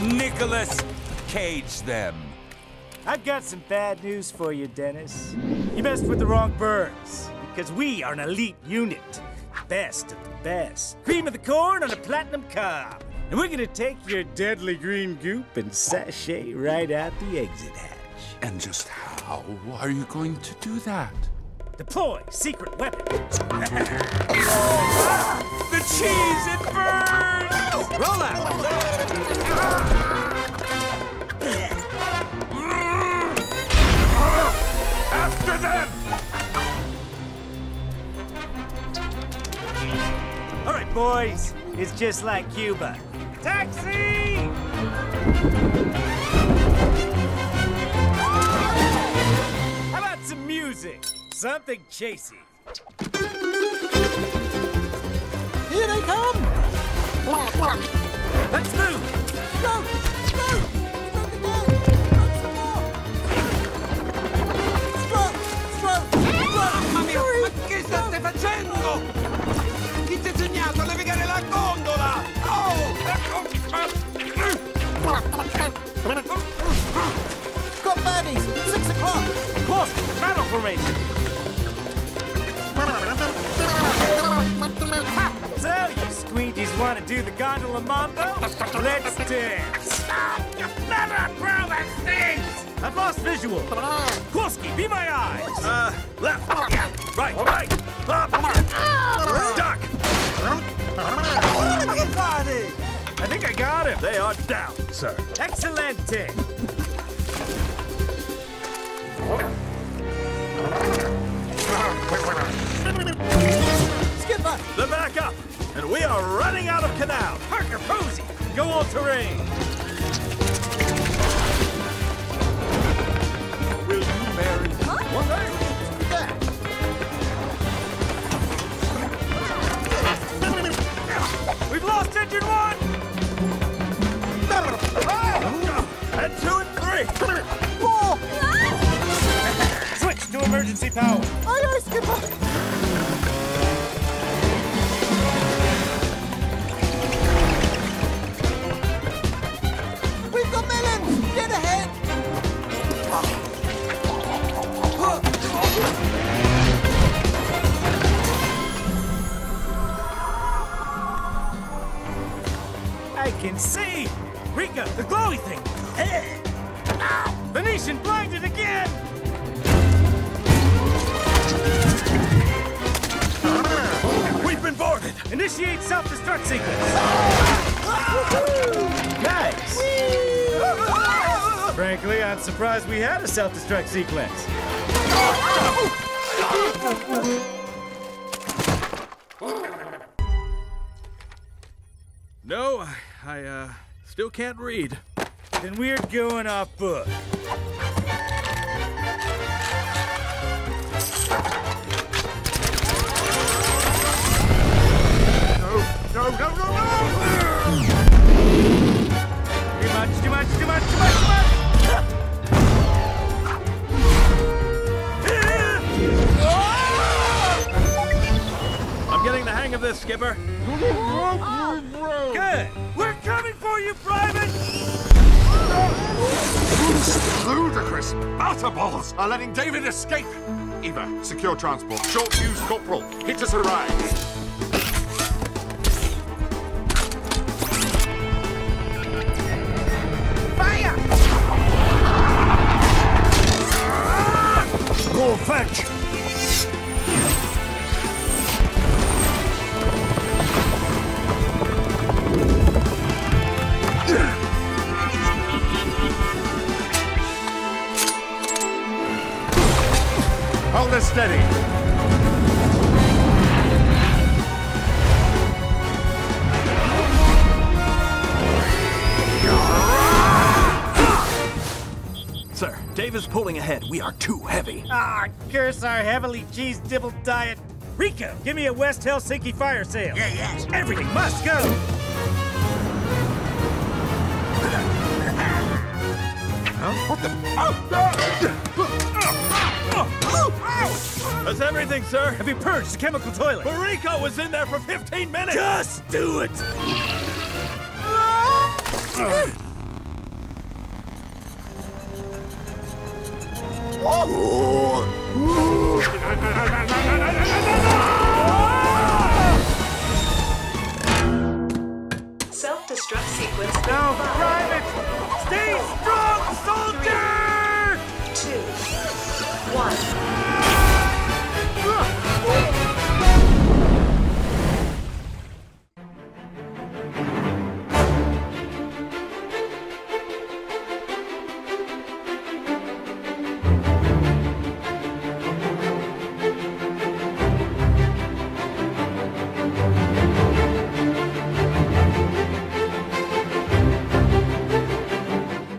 Nicholas, cage them. I've got some bad news for you, Dennis. You messed with the wrong birds, because we are an elite unit. Best of the best. Cream of the corn on a platinum cob. And we're gonna take your deadly green goop and sashay right out the exit hatch. And just how are you going to do that? Deploy secret weapon. The cheese, it burns! Roll out. After them! All right, boys. It's just like Cuba. Taxi! How about some music? Something chasey. Here they come! Let's move! Go! Go! Mamma mia, ma che state facendo? Chi ti ha insegnato a navigare la gondola? Got baddies! 6 o'clock! Close! Battle formation! So, you squeegees want to do the gondola mambo? Let's dance! You never throw those things! I've lost visual! Korski, be my eyes! Left, right, up, duck! Everybody! I think I got him! They are down, sir. Excelente! Skipper! They're back up, and we are running out of canal. Parker Posey! Go all terrain! Will you marry me? We've lost engine one! And 2 and 3. 4! Switch to emergency power! Aye, aye, Skipper! We've got melons! Get ahead! I can see! Rika, the glowy thing! Venetian blinded again! We've been boarded. Initiate self-destruct sequence! Nice! Frankly, I'm surprised we had a self-destruct sequence. No, I still can't read. Then we're going off book. No! Too much! I'm getting the hang of this, Skipper. Good! We're coming for you, Private! These ludicrous butterballs are letting David escape. Eva, secure transport. Short fuse, Corporal. Hit us a ride. Go fetch! Hold us steady. Sir, Dave is pulling ahead. We are too heavy. Ah, curse our heavily cheese-dibbled diet. Rico, give me a West Helsinki fire sale. Yeah, yes. Everything must go. What the? That's everything, sir. Have you purged the chemical toilet? Rico was in there for 15 minutes. Just do it. Self-destruct sequence. Now, Private! Stay strong, soldier! 2, 1.